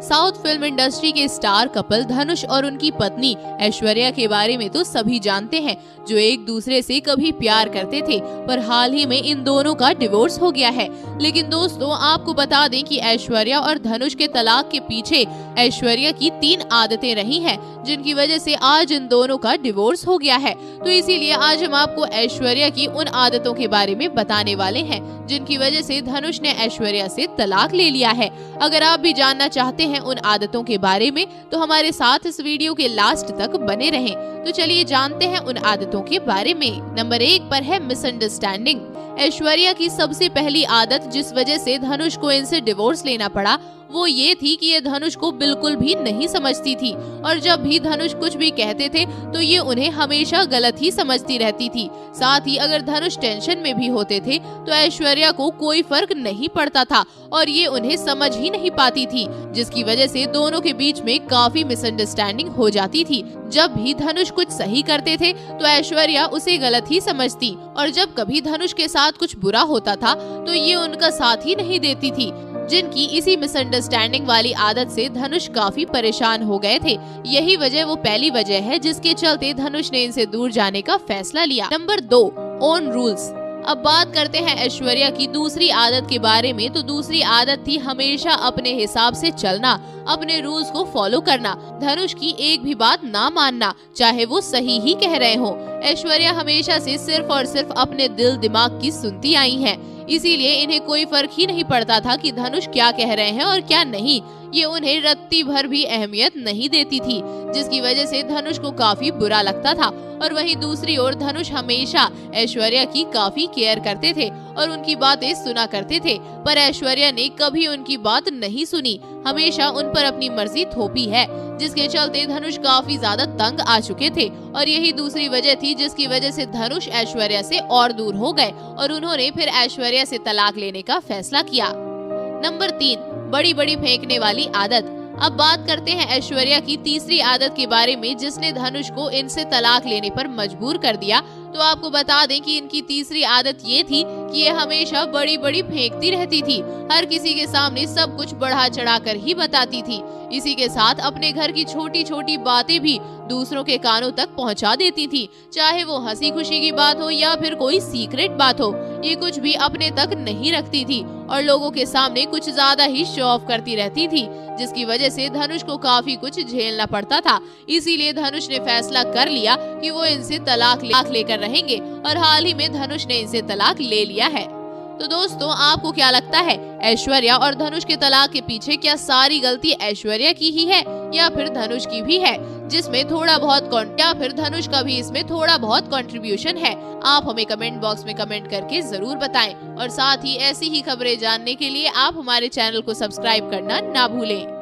South film industry के star couple धनुष और उनकी पत्नी ऐश्वर्या के बारे में तो सभी जानते हैं, जो एक दूसरे से कभी प्यार करते थे, पर हाल ही में इन दोनों का डिवोर्स हो गया है। लेकिन दोस्तों, आपको बता दें कि ऐश्वर्या और धनुष के तलाक के पीछे ऐश्वर्या की 3 आदतें रही हैं, जिनकी वजह से आज इन दोनों का डिवोर्स हो गया है। तो इसीलिए आज हम आपको ऐश्वर्या की उन आदतों के बारे में बताने वाले हैं, जिनकी वजह से धनुष ने ऐश्वर्या से तलाक ले लिया है। अगर आप भी जानना चाहते हैं उन आदतों के बारे में, तो हमारे साथ इस वीडियो के लास्ट तक बने रहें। तो चलिए जानते हैं उन आदतों के बारे में। नंबर 1 पर है मिसअंडरस्टैंडिंग। ऐश्वर्या की सबसे पहली आदत जिस वजह से धनुष को इनसे डिवोर्स लेना पड़ा, वो ये थी कि ये धनुष को बिल्कुल भी नहीं समझती थी, और जब भी धनुष कुछ भी कहते थे तो ये उन्हें हमेशा गलत ही समझती रहती थी। साथ ही अगर धनुष टेंशन में भी होते थे तो ऐश्वर्या को कोई फर्क नहीं पड़ता था और ये उन्हें समझ ही नहीं पाती थी, जिसकी वजह से दोनों के बीच में काफी मिसअंडरस्टैंडिंग हो जाती थी। जब भी धनुष कुछ सही करते थे तो ऐश्वर्या उसे गलत ही समझती, और जब कभी धनुष के साथ कुछ बुरा होता था तो ये उनका साथ ही नहीं देती थी, जिनकी इसी मिसअंडरस्टैंडिंग वाली आदत से धनुष काफी परेशान हो गए थे। यही वो पहली वजह है जिसके चलते धनुष ने इनसे दूर जाने का फैसला लिया। Number 2, own rules. अब बात करते हैं ऐश्वर्या की दूसरी आदत के बारे में। तो दूसरी आदत थी हमेशा अपने हिसाब से चलना, अपने रूल्स को फॉलो करना, धनुष की एक भी बात ना मानना, चाहे वो सही ही कह रहे हो। ऐश्वर्या हमेशा से सिर्फ और सिर्फ अपने दिल दिमाग की सुनती आई हैं, इसीलिए इन्हें कोई फर्क ही नहीं पड़ता था कि धनुष क्या कह रहे हैं और क्या नहीं। ये उन्हें रत्ती भर भी अहमियत नहीं देती थी, जिसकी वजह से धनुष को काफी बुरा लगता था। और वहीं दूसरी ओर धनुष हमेशा ऐश्वर्या की काफी केयर करते थे और उनकी बातें सुना करते थे, पर ऐश्वर्या ने कभी उनकी बात नहीं सुनी, हमेशा उन पर अपनी मर्जी थोपी है, जिसके चलते धनुष काफी ज्यादा तंग आ चुके थे। और यही दूसरी वजह थी जिसकी वजह से धनुष ऐश्वर्या से और दूर हो गए और उन्होंने फिर ऐश्वर्या से तलाक लेने का फैसला किया। नंबर 3, बड़ी बड़ी फेंकने वाली आदत। अब बात करते हैं ऐश्वर्या की तीसरी आदत के बारे में, जिसने धनुष को इनसे तलाक लेने पर मजबूर कर दिया। तो आपको बता दें कि इनकी तीसरी आदत ये थी कि ये हमेशा बड़ी बड़ी फेंकती रहती थी, हर किसी के सामने सब कुछ बढ़ा चढ़ा कर ही बताती थी। इसी के साथ अपने घर की छोटी छोटी बातें भी दूसरों के कानों तक पहुंचा देती थी, चाहे वो हंसी खुशी की बात हो या फिर कोई सीक्रेट बात हो। ये कुछ भी अपने तक नहीं रखती थी और लोगों के सामने कुछ ज्यादा ही शो ऑफ करती रहती थी, जिसकी वजह से धनुष को काफी कुछ झेलना पड़ता था। इसीलिए धनुष ने फैसला कर लिया कि वो इनसे तलाक लेकर रहेंगे, और हाल ही में धनुष ने इनसे तलाक ले लिया है। तो दोस्तों, आपको क्या लगता है, ऐश्वर्या और धनुष के तलाक के पीछे क्या सारी गलती ऐश्वर्या की ही है या फिर धनुष की भी है, जिसमें थोड़ा बहुत या फिर धनुष का भी इसमें थोड़ा बहुत कंट्रीब्यूशन है? आप हमें कमेंट बॉक्स में कमेंट करके जरूर बताएं, और साथ ही ऐसी ही खबरें जानने के लिए आप हमारे चैनल को सब्सक्राइब करना ना भूलें।